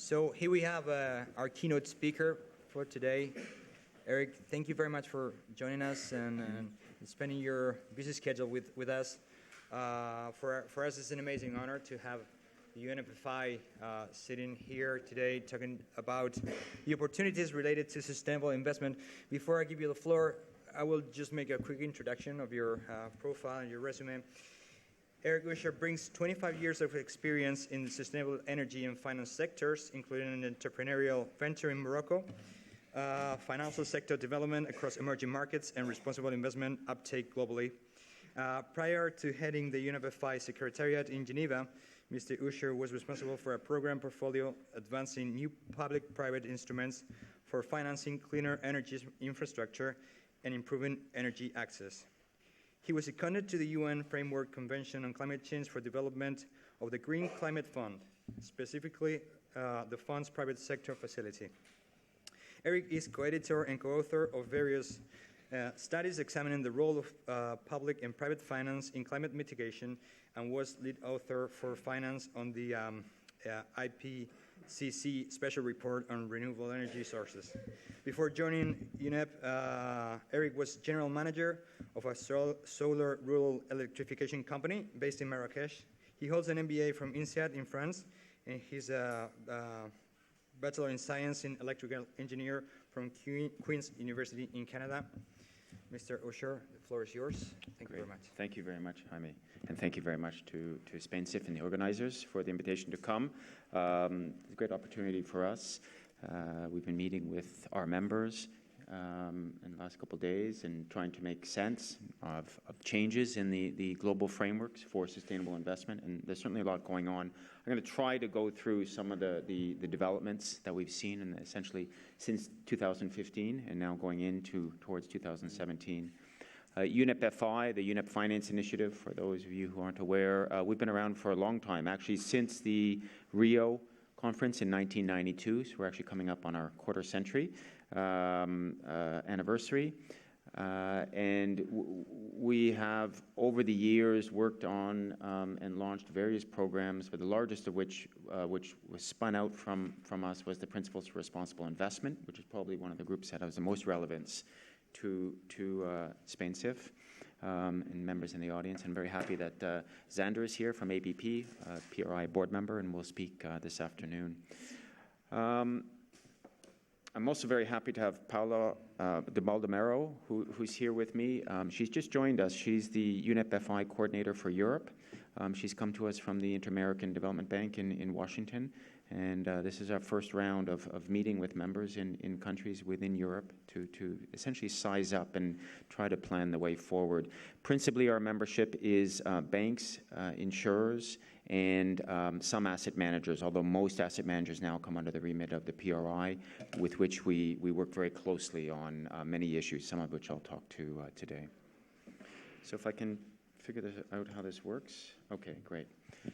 So here we have our keynote speaker for today. Eric, thank you very much for joining us and spending your busy schedule with us. For us, it's an amazing honor to have the UNEP sitting here today talking about the opportunities related to sustainable investment. Before I give you the floor, I will just make a quick introduction of your profile and your resume. Eric Usher brings 25 years of experience in the sustainable energy and finance sectors, including an entrepreneurial venture in Morocco, financial sector development across emerging markets, and responsible investment uptake globally. Prior to heading the UNEP Secretariat in Geneva, Mr. Usher was responsible for a program portfolio advancing new public-private instruments for financing cleaner energy infrastructure and improving energy access. He was seconded to the UN Framework Convention on Climate Change for development of the Green Climate Fund, specifically the fund's private sector facility. Eric is co-editor and co-author of various studies examining the role of public and private finance in climate mitigation, and was lead author for finance on the IPCC Special Report on Renewable Energy Sources. Before joining UNEP, Eric was general manager of a solar rural electrification company based in Marrakesh. He holds an MBA from INSEAD in France, and he's a Bachelor in Science in Electrical Engineer from Queen's University in Canada. Mr. Usher, the floor is yours. Thank you very much. Thank you very much, Jaime. And thank you very much to Spainsif and the organizers for the invitation to come. It's a great opportunity for us. We've been meeting with our members in the last couple of days and trying to make sense of changes in the global frameworks for sustainable investment. And there's certainly a lot going on. I'm going to try to go through some of the developments that we've seen in essentially since 2015 and now going towards 2017. UNEP FI, the UNEP Finance Initiative, for those of you who aren't aware, we've been around for a long time, actually since the Rio conference in 1992, so we're actually coming up on our quarter century anniversary. And we have, over the years, worked on and launched various programs, but the largest of which was spun out from us was the Principles for Responsible Investment, which is probably one of the groups that has the most relevance to Spainsif and members in the audience. I'm very happy that Xander is here from ABP, PRI board member, and will speak this afternoon. I'm also very happy to have Paula de Baldemero, who's here with me. She's just joined us. She's the UNEP FI coordinator for Europe. She's come to us from the Inter-American Development Bank in Washington. And this is our first round of meeting with members in countries within Europe to essentially size up and try to plan the way forward. Principally, our membership is banks, insurers, and some asset managers, although most asset managers now come under the remit of the PRI, with which we work very closely on many issues, some of which I'll talk to today. So if I can figure out how this works. Okay, great.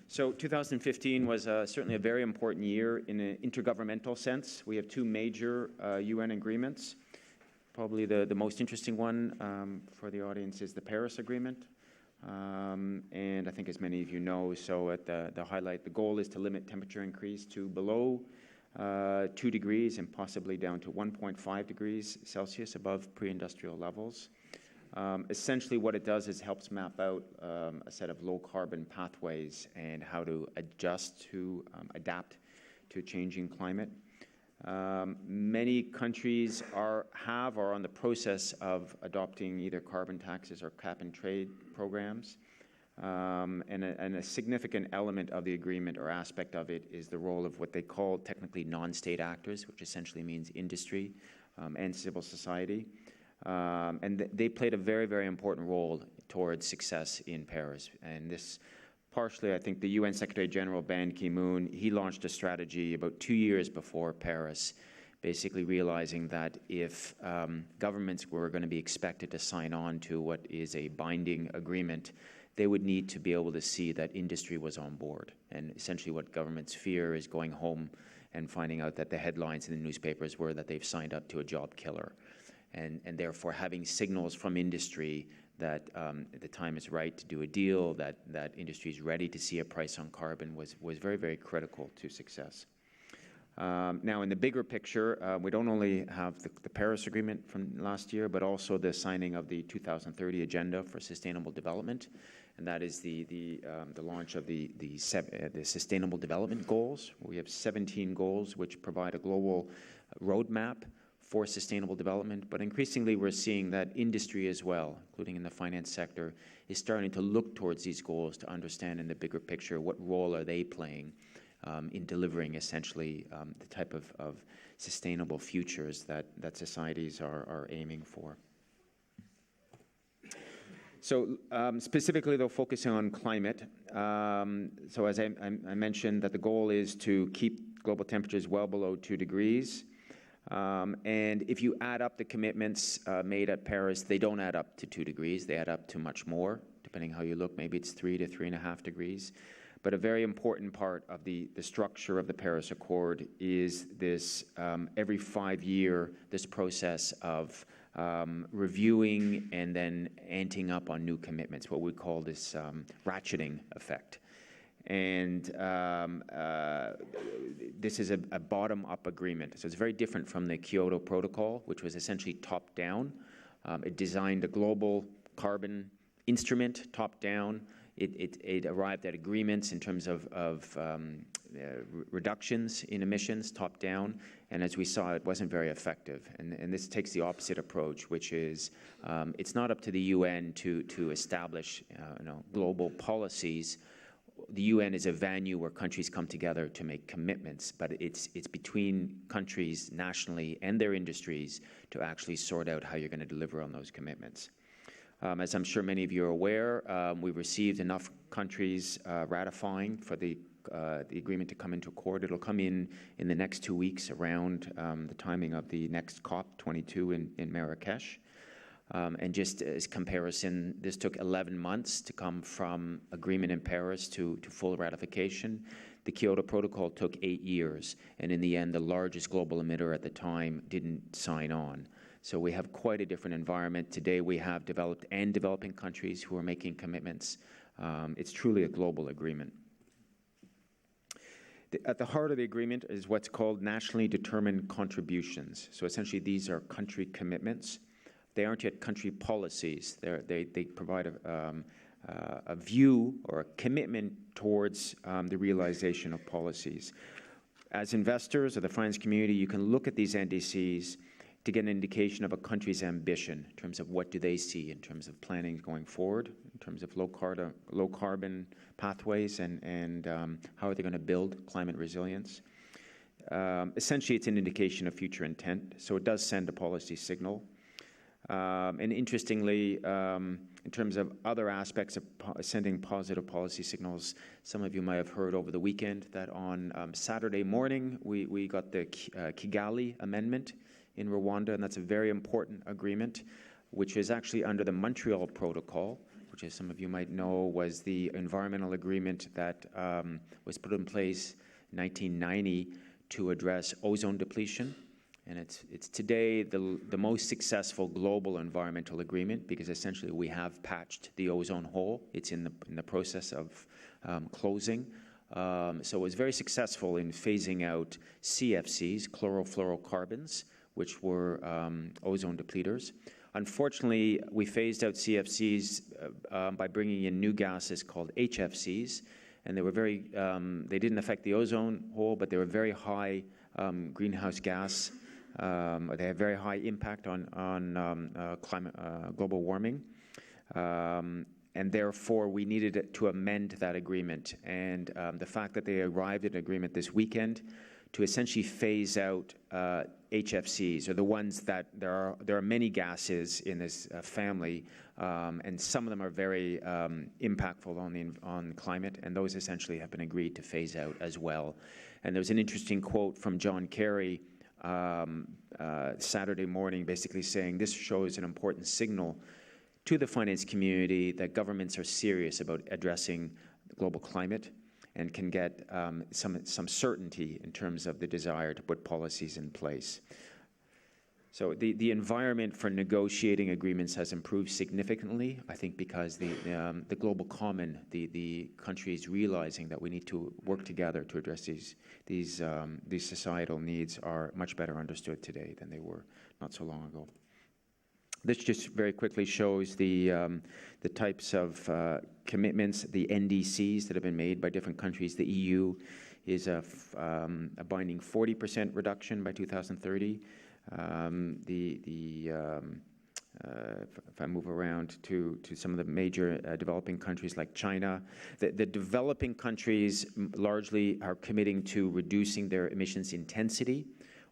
So 2015 was certainly a very important year in an intergovernmental sense. We have two major UN agreements. Probably the most interesting one for the audience is the Paris Agreement. And I think as many of you know, so at the highlight, the goal is to limit temperature increase to below 2 degrees and possibly down to 1.5 degrees Celsius above pre-industrial levels. Essentially what it does is helps map out a set of low-carbon pathways and how to adjust to adapt to changing climate. Many countries are on the process of adopting either carbon taxes or cap-and-trade programs. And a significant element of the agreement or aspect of it is the role of what they call technically non-state actors, which essentially means industry and civil society. And they played a very, very important role towards success in Paris. And this partially, I think the UN Secretary General Ban Ki-moon, he launched a strategy about 2 years before Paris, basically realizing that if governments were going to be expected to sign on to what is a binding agreement, they would need to be able to see that industry was on board. And essentially what governments fear is going home and finding out that the headlines in the newspapers were that they've signed up to a job killer. And therefore having signals from industry that the time is right to do a deal, that industry is ready to see a price on carbon was very, very critical to success. Now, in the bigger picture, we don't only have the Paris Agreement from last year, but also the signing of the 2030 Agenda for Sustainable Development, and that is the launch of the Sustainable Development Goals. We have 17 goals which provide a global roadmap for sustainable development, but increasingly we're seeing that industry as well, including in the finance sector, is starting to look towards these goals to understand in the bigger picture what role are they playing in delivering essentially the type of sustainable futures that societies are aiming for. So specifically, though, focusing on climate. So as I mentioned, that the goal is to keep global temperatures well below 2 degrees. And if you add up the commitments made at Paris, they don't add up to 2 degrees. They add up to much more, depending how you look. Maybe it's 3 to 3.5 degrees. But a very important part of the structure of the Paris Accord is this every 5 year, this process of reviewing and then anting up on new commitments, what we call this ratcheting effect. And this is a bottom-up agreement. So it's very different from the Kyoto Protocol, which was essentially top-down. It designed a global carbon instrument top-down. It arrived at agreements in terms of reductions in emissions top-down. And as we saw, it wasn't very effective. And this takes the opposite approach, which is it's not up to the UN to establish global policies. The UN is a venue where countries come together to make commitments, but it's between countries nationally and their industries to actually sort out how you're going to deliver on those commitments. As I'm sure many of you are aware, we've received enough countries ratifying for the agreement to come into accord. It'll come in the next 2 weeks around the timing of the next COP22 in Marrakesh. And just as comparison, this took 11 months to come from agreement in Paris to full ratification. The Kyoto Protocol took 8 years, and in the end, the largest global emitter at the time didn't sign on. So we have quite a different environment. Today we have developed and developing countries who are making commitments. It's truly a global agreement. At the heart of the agreement is what's called nationally determined contributions. So essentially these are country commitments. They aren't yet country policies. They provide a view or a commitment towards the realization of policies. As investors or the finance community, you can look at these NDCs to get an indication of a country's ambition in terms of what do they see in terms of planning going forward, in terms of low carbon pathways and how are they going to build climate resilience. Essentially, it's an indication of future intent, so it does send a policy signal. And interestingly, in terms of other aspects of sending positive policy signals, some of you might have heard over the weekend that on Saturday morning, we got the Kigali Amendment in Rwanda, and that's a very important agreement, which is actually under the Montreal Protocol, which, as some of you might know, was the environmental agreement that was put in place in 1990 to address ozone depletion. And it's today the most successful global environmental agreement because essentially we have patched the ozone hole. It's in the process of closing. So it was very successful in phasing out CFCs, chlorofluorocarbons, which were ozone depleters. Unfortunately, we phased out CFCs by bringing in new gases called HFCs, and they were they didn't affect the ozone hole, but they were very high greenhouse gas. They have very high impact on climate, global warming, and therefore we needed to amend that agreement. And the fact that they arrived at an agreement this weekend to essentially phase out HFCs, or the ones that there are many gases in this family, and some of them are very impactful on climate, and those essentially have been agreed to phase out as well. And there was an interesting quote from John Kerry Saturday morning, basically saying this shows an important signal to the finance community that governments are serious about addressing global climate and can get some certainty in terms of the desire to put policies in place. So the environment for negotiating agreements has improved significantly, I think, because the global common, the countries realizing that we need to work together to address these societal needs are much better understood today than they were not so long ago. This just very quickly shows the types of commitments, the NDCs that have been made by different countries. The EU is a binding 40% reduction by 2030. If I move around to some of the major developing countries like China, the developing countries largely are committing to reducing their emissions intensity,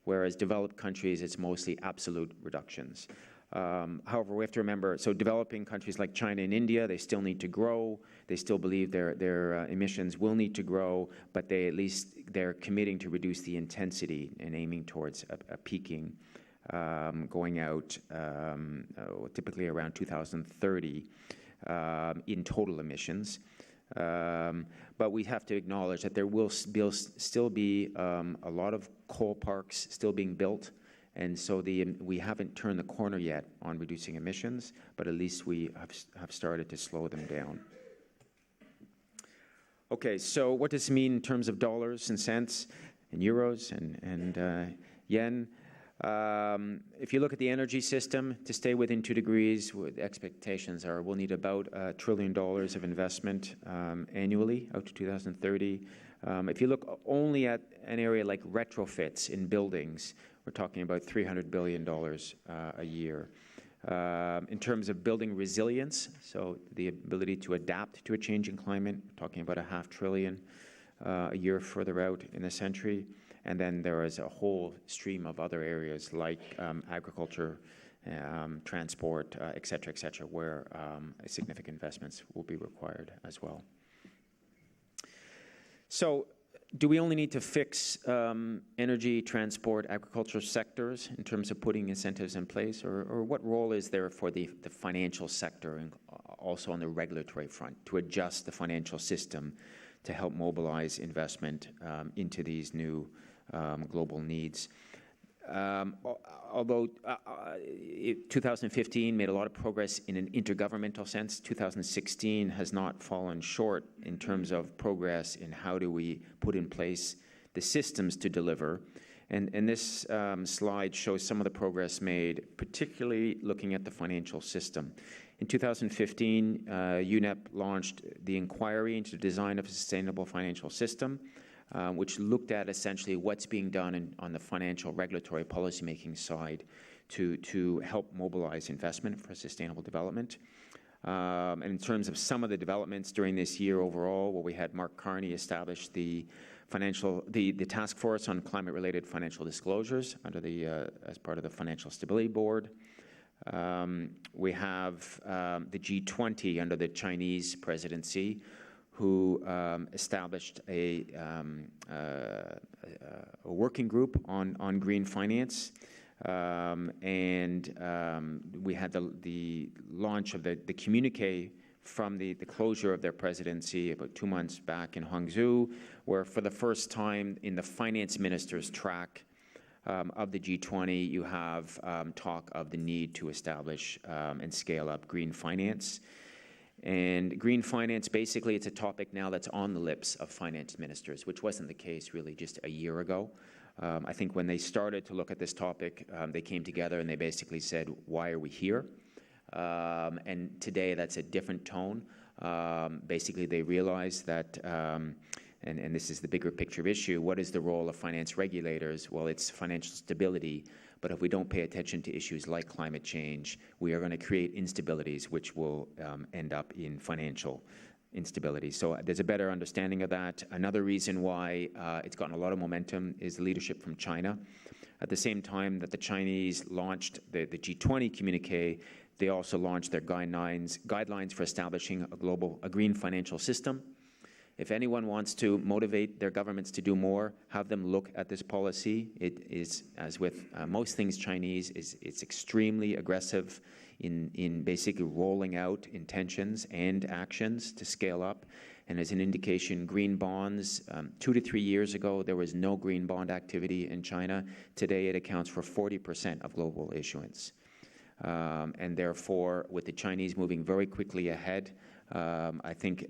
whereas developed countries, it's mostly absolute reductions. However, we have to remember, so developing countries like China and India, they still need to grow. They still believe their emissions will need to grow, but they're committing to reduce the intensity and aiming towards a peaking going out typically around 2030 in total emissions. But we have to acknowledge that there will still be a lot of coal parks still being built. And so we haven't turned the corner yet on reducing emissions, but at least we have started to slow them down. Okay, so what does it mean in terms of dollars and cents and euros and yen? If you look at the energy system, to stay within 2 degrees, the expectations are we'll need about $1 trillion of investment annually out to 2030. If you look only at an area like retrofits in buildings, we're talking about $300 billion a year. In terms of building resilience, so the ability to adapt to a changing climate, we're talking about $500 billion a year further out in the century. And then there is a whole stream of other areas like agriculture, transport, et cetera, where significant investments will be required as well. So do we only need to fix energy, transport, agriculture sectors in terms of putting incentives in place? Or what role is there for the financial sector and also on the regulatory front to adjust the financial system to help mobilize investment into these new global needs? Although 2015 made a lot of progress in an intergovernmental sense, 2016 has not fallen short in terms of progress in how do we put in place the systems to deliver. And this slide shows some of the progress made, particularly looking at the financial system. In 2015, UNEP launched the inquiry into the design of a sustainable financial system, which looked at essentially what's being done on the financial regulatory policymaking side to help mobilize investment for sustainable development. And in terms of some of the developments during this year overall, well, we had Mark Carney establish the task force on climate-related financial disclosures under as part of the Financial Stability Board. We have the G20 under the Chinese presidency, who established a working group on green finance. And we had the launch of the communique from the closure of their presidency about 2 months back in Hangzhou, where for the first time in the finance ministers' track of the G20, you have talk of the need to establish and scale up green finance. And green finance, basically, it's a topic now that's on the lips of finance ministers, which wasn't the case really just a year ago. I think when they started to look at this topic, they came together and they basically said, why are we here? And today that's a different tone. Basically, they realized that, and this is the bigger picture issue, what is the role of finance regulators? Well, it's financial stability. But if we don't pay attention to issues like climate change, we are going to create instabilities which will end up in financial instability. So there's a better understanding of that. Another reason why it's gotten a lot of momentum is the leadership from China. At the same time that the Chinese launched the G20 communique, they also launched their guidelines for establishing a green financial system. If anyone wants to motivate their governments to do more, have them look at this policy. It is, as with most things Chinese, it's extremely aggressive in basically rolling out intentions and actions to scale up. And as an indication, green bonds, 2 to 3 years ago, there was no green bond activity in China. Today, it accounts for 40% of global issuance. And therefore, with the Chinese moving very quickly ahead, I think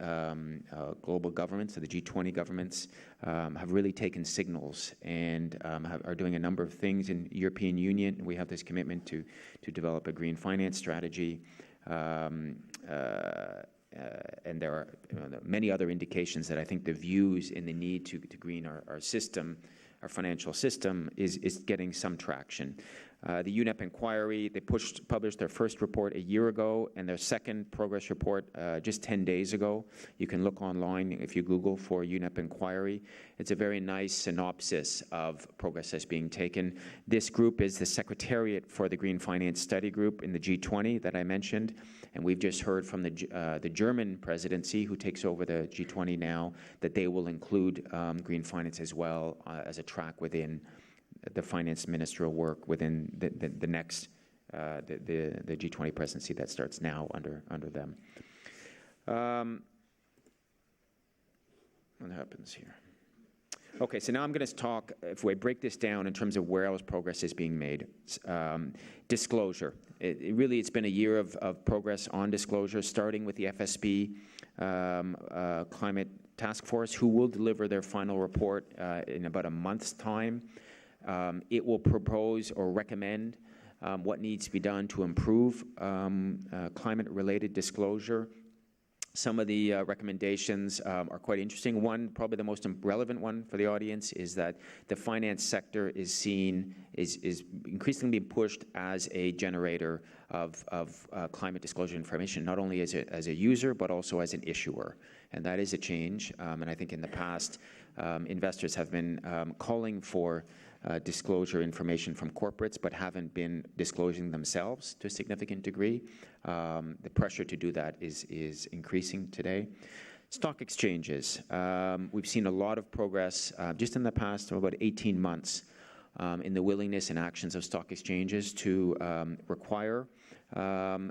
global governments, the G20 governments, have really taken signals and are doing a number of things. In the European Union, we have this commitment to develop a green finance strategy. And there are many other indications that I think the views in the need to green our system, our financial system, is getting some traction. The UNEP inquiry, they published their first report a year ago, and their second progress report just 10 days ago. You can look online if you Google for UNEP inquiry. It's a very nice synopsis of progress that's being taken. This group is the secretariat for the Green Finance Study Group in the G20 that I mentioned, and we've just heard from the German presidency, who takes over the G20 now, that they will include green finance as well as a track within the finance ministerial work within the next the G20 presidency that starts now under them. What happens here? Okay, so now I'm going to talk, if we break this down in terms of where else progress is being made. Disclosure. It's been a year of progress on disclosure, starting with the FSB Climate Task Force, who will deliver their final report in about a month's time. It will propose or recommend what needs to be done to improve climate-related disclosure. Some of the recommendations are quite interesting. One, probably the most relevant one for the audience, is that the finance sector is increasingly pushed as a generator of climate disclosure information, not only as a user, but also as an issuer. And that is a change. And I think in the past, investors have been calling for disclosure information from corporates, but haven't been disclosing themselves to a significant degree. The pressure to do that is increasing today. Stock exchanges. We've seen a lot of progress just in the past about 18 months in the willingness and actions of stock exchanges to require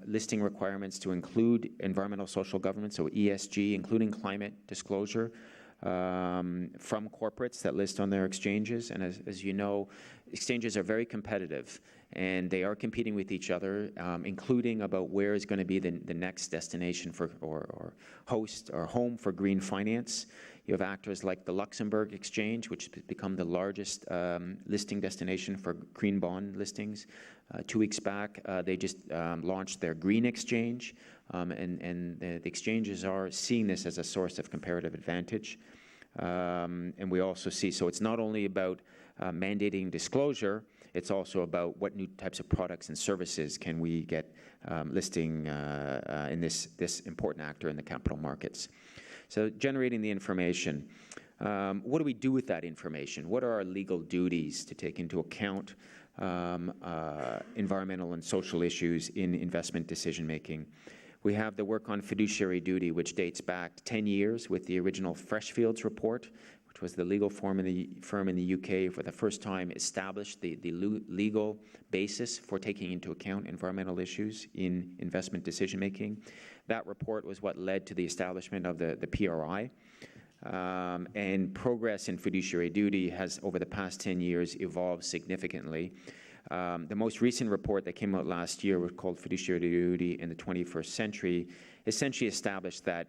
listing requirements to include environmental social governance, so ESG, including climate disclosure, from corporates that list on their exchanges. And as you know, exchanges are very competitive, and they are competing with each other, including about where is going to be the next destination for or host or home for green finance. You have actors like the Luxembourg Exchange, which has become the largest listing destination for green bond listings. 2 weeks back, they just launched their Green Exchange, and the exchanges are seeing this as a source of comparative advantage. And we also see, so it's not only about mandating disclosure, it's also about what new types of products and services can we get listing in this important actor in the capital markets. So generating the information. What do we do with that information? What are our legal duties to take into account environmental and social issues in investment decision-making? We have the work on fiduciary duty, which dates back 10 years with the original Freshfields report, which was the legal firm in the UK for the first time established the legal basis for taking into account environmental issues in investment decision-making. That report was what led to the establishment of the PRI. And progress in fiduciary duty has, over the past 10 years, evolved significantly. The most recent report that came out last year was called Fiduciary Duty in the 21st Century, essentially established that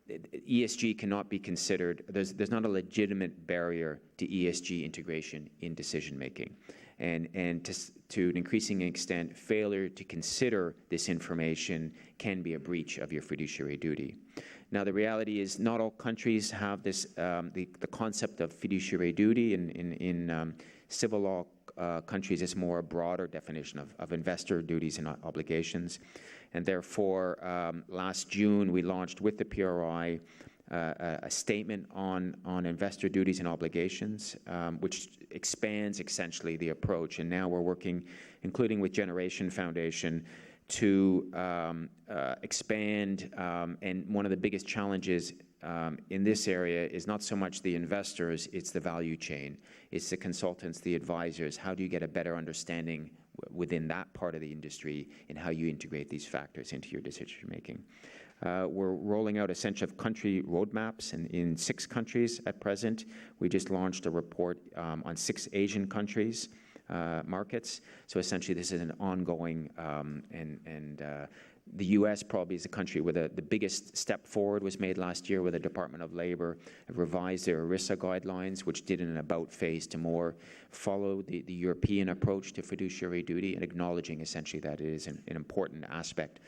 ESG cannot be considered, there's not a legitimate barrier to ESG integration in decision-making. And to an increasing extent, failure to consider this information can be a breach of your fiduciary duty. Now, the reality is not all countries have this, the concept of fiduciary duty. In civil law countries, it's more a broader definition of investor duties and obligations. And therefore, last June, we launched with the PRI a statement on investor duties and obligations, which expands essentially the approach. And now we're working, including with Generation Foundation, to expand. And one of the biggest challenges in this area is not so much the investors, it's the value chain. It's the consultants, the advisors. How do you get a better understanding within that part of the industry and how you integrate these factors into your decision making? We're rolling out a sense of country roadmaps in 6 countries at present. We just launched a report on 6 Asian countries, markets. So essentially, this is an ongoing, the U.S. probably is the country where the biggest step forward was made last year, where the Department of Labor revised their ERISA guidelines, which did an about phase to more follow the European approach to fiduciary duty, and acknowledging essentially that it is an important aspect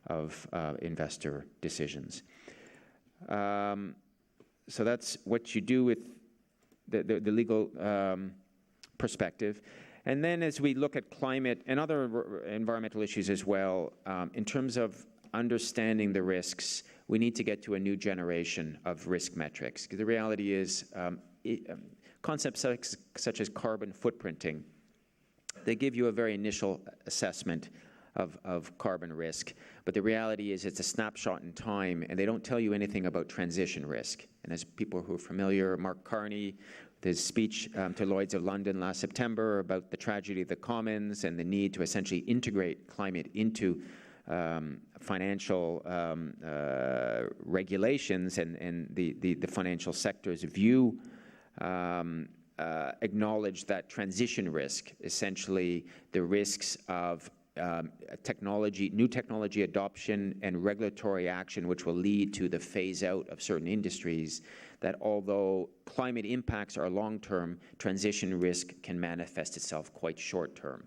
of investor decisions. So that's what you do with the legal perspective. And then as we look at climate and other environmental issues as well, in terms of understanding the risks, we need to get to a new generation of risk metrics. Because the reality is concepts such as carbon footprinting, they give you a very initial assessment of carbon risk. But the reality is it's a snapshot in time, and they don't tell you anything about transition risk. And as people who are familiar, Mark Carney, his speech to Lloyd's of London last September about the tragedy of the commons and the need to essentially integrate climate into financial regulations and the financial sector's view, acknowledge that transition risk, essentially the risks of new technology adoption and regulatory action, which will lead to the phase out of certain industries, that although climate impacts are long-term, transition risk can manifest itself quite short-term.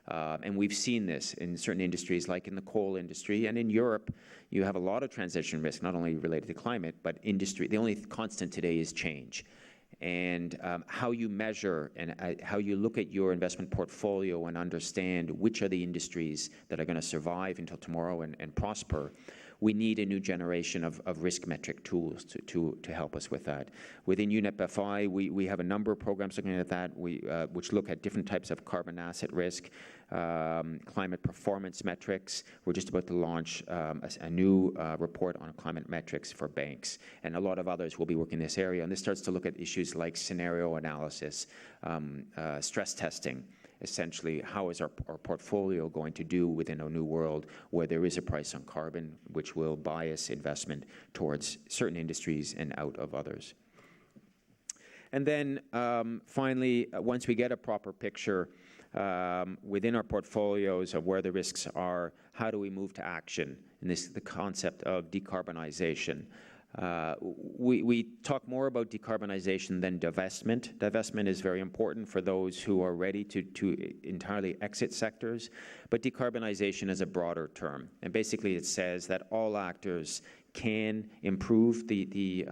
And we've seen this in certain industries, like in the coal industry. And in Europe, you have a lot of transition risk, not only related to climate, but industry. The only constant today is change. And how you measure and how you look at your investment portfolio and understand which are the industries that are going to survive until tomorrow and prosper, we need a new generation of risk metric tools to help us with that. Within UNEP FI, we have a number of programs looking at that, which look at different types of carbon asset risk, climate performance metrics. We're just about to launch a new report on climate metrics for banks, and a lot of others will be working in this area. And this starts to look at issues like scenario analysis, stress testing. Essentially, how is our portfolio going to do within a new world where there is a price on carbon, which will bias investment towards certain industries and out of others. And then finally, once we get a proper picture within our portfolios of where the risks are, how do we move to action? And this is the concept of decarbonization. We talk more about decarbonization than divestment. Divestment is very important for those who are ready to entirely exit sectors, but decarbonization is a broader term. And basically it says that all actors can improve the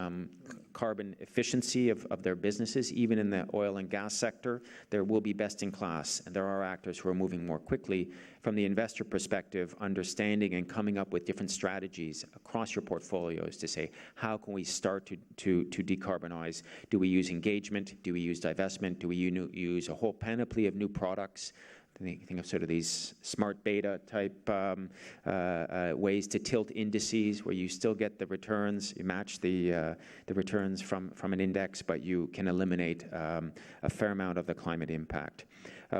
carbon efficiency of their businesses. Even in the oil and gas sector, there will be best in class, and there are actors who are moving more quickly. From the investor perspective, understanding and coming up with different strategies across your portfolios to say, how can we start to decarbonize? Do we use engagement? Do we use divestment? Do we use a whole panoply of new products? Think of sort of these smart beta type ways to tilt indices where you still get the returns, you match the returns from an index, but you can eliminate a fair amount of the climate impact.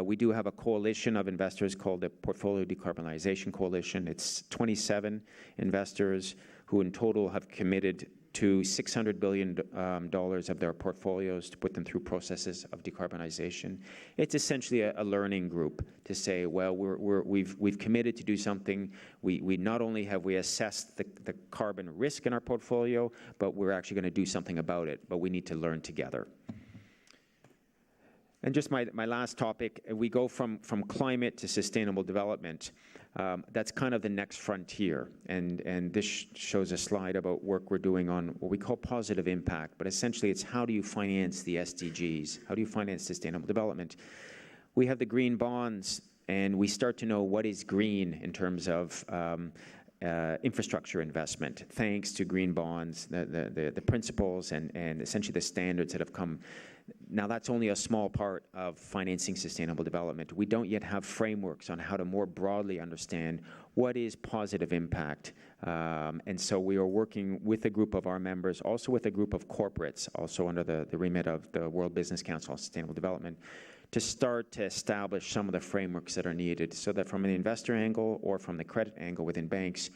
We do have a coalition of investors called the Portfolio Decarbonization Coalition. It's 27 investors who in total have committed to $600 billion of their portfolios to put them through processes of decarbonization. It's essentially a learning group to say, well, we've committed to do something. We not only have we assessed the carbon risk in our portfolio, but we're actually going to do something about it. But we need to learn together. And just my last topic, we go from climate to sustainable development. That's kind of the next frontier. And this shows a slide about work we're doing on what we call positive impact. But essentially, it's how do you finance the SDGs? How do you finance sustainable development? We have the green bonds, and we start to know what is green in terms of infrastructure investment, thanks to green bonds, the principles and essentially the standards that have come. Now, that's only a small part of financing sustainable development. We don't yet have frameworks on how to more broadly understand what is positive impact. And so we are working with a group of our members, also with a group of corporates, also under the remit of the World Business Council on Sustainable Development, to start to establish some of the frameworks that are needed so that from an investor angle or from the credit angle within banks,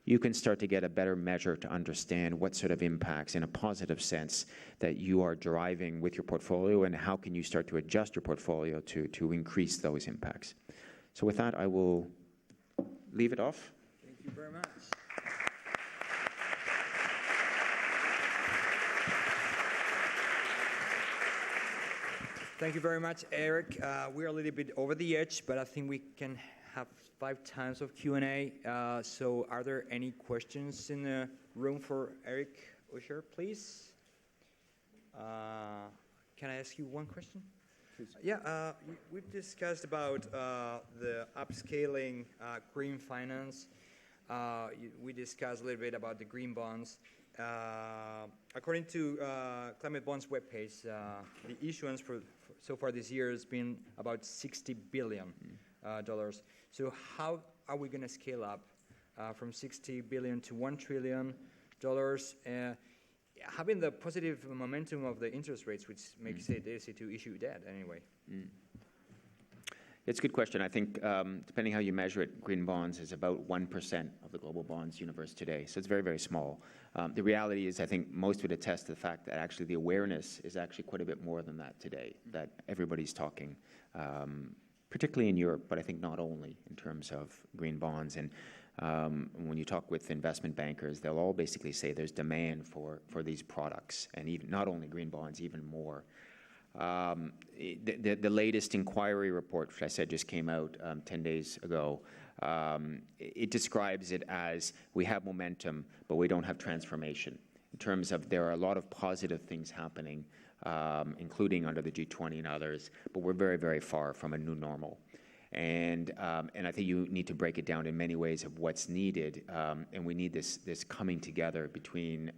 you can start to get a better measure to understand what sort of impacts in a positive sense that you are driving with your portfolio, and how can you start to adjust your portfolio to increase those impacts. So with that, I will leave it off. Thank you very much. Thank you very much, Eric. We're a little bit over the edge, but I think we can have 5 times of Q&A. So are there any questions in the room for Eric Usher, please? Can I ask you one question? Please. Yeah, we've discussed about the upscaling green finance. We discussed a little bit about the green bonds. According to Climate Bonds webpage, the issuance for so far this year has been about $60 billion. So how are we going to scale up from $60 billion to $1 trillion? Having the positive momentum of the interest rates, which makes it easy to issue debt anyway. It's a good question. I think depending how you measure it, green bonds is about 1% of the global bonds universe today. So it's very, very small. The reality is, I think most would attest to the fact that actually the awareness is actually quite a bit more than that today, that everybody's talking, particularly in Europe, but I think not only in terms of green bonds. And when you talk with investment bankers, they'll all basically say there's demand for these products, and even not only green bonds, even more. The latest inquiry report, which I said just came out 10 days ago, it describes it as we have momentum, but we don't have transformation. In terms of there are a lot of positive things happening, including under the G20 and others, but we're very, very far from a new normal. And I think you need to break it down in many ways of what's needed, and we need this coming together between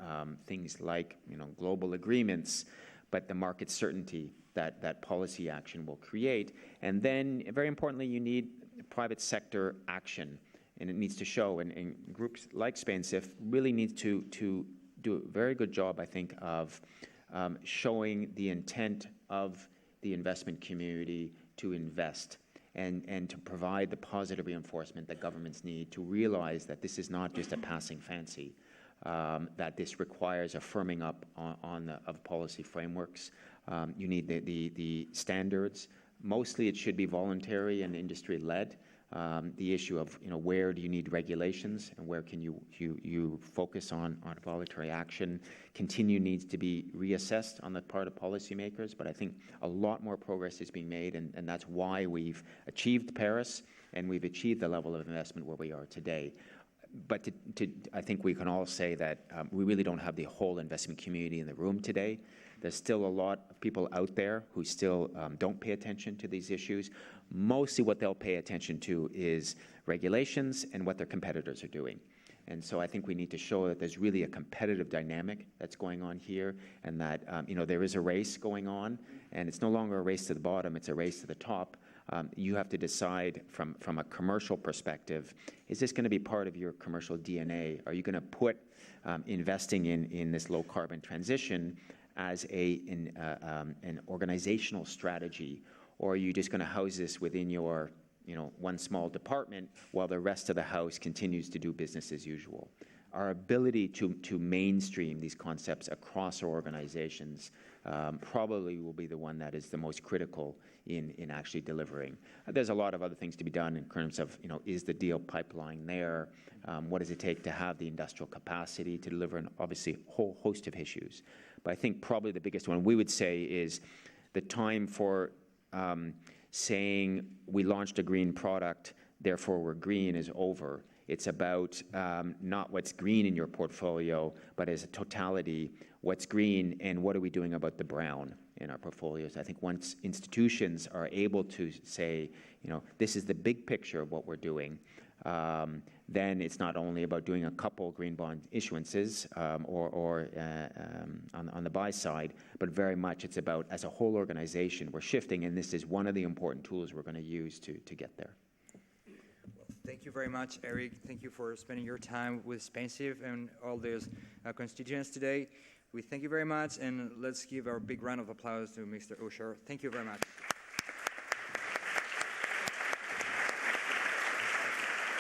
things like global agreements, but the market certainty that policy action will create. And then, very importantly, you need private sector action, and it needs to show. And groups like Spainsif really need to do a very good job, I think, of showing the intent of the investment community to invest and to provide the positive reinforcement that governments need to realize that this is not just a passing fancy. That this requires a firming up of policy frameworks. You need the standards. Mostly it should be voluntary and industry-led. The issue of where do you need regulations and where can you focus on voluntary action. Continue needs to be reassessed on the part of policymakers, but I think a lot more progress is being made, and that's why we've achieved Paris and we've achieved the level of investment where we are today. But I think we can all say that we really don't have the whole investment community in the room today. There's still a lot of people out there who still don't pay attention to these issues. Mostly what they'll pay attention to is regulations and what their competitors are doing. And so I think we need to show that there's really a competitive dynamic that's going on here, and that there is a race going on, and it's no longer a race to the bottom, it's a race to the top. You have to decide from a commercial perspective, is this going to be part of your commercial DNA? Are you going to put investing in this low-carbon transition as an organizational strategy, or are you just going to house this within your one small department while the rest of the house continues to do business as usual? Our ability to mainstream these concepts across our organizations probably will be the one that is the most critical in actually delivering. There's a lot of other things to be done in terms of, is the deal pipeline there? What does it take to have the industrial capacity to deliver? And obviously a whole host of issues. But I think probably the biggest one we would say is the time for saying we launched a green product, therefore we're green, is over. It's about not what's green in your portfolio, but as a totality, what's green and what are we doing about the brown in our portfolios. I think once institutions are able to say, this is the big picture of what we're doing, then it's not only about doing a couple green bond issuances or on the buy side, but very much it's about, as a whole organization, we're shifting, and this is one of the important tools we're going to use to get there. Thank you very much, Eric. Thank you for spending your time with Spainsif and all those constituents today. We thank you very much, and let's give our big round of applause to Mr. Usher. Thank you very much.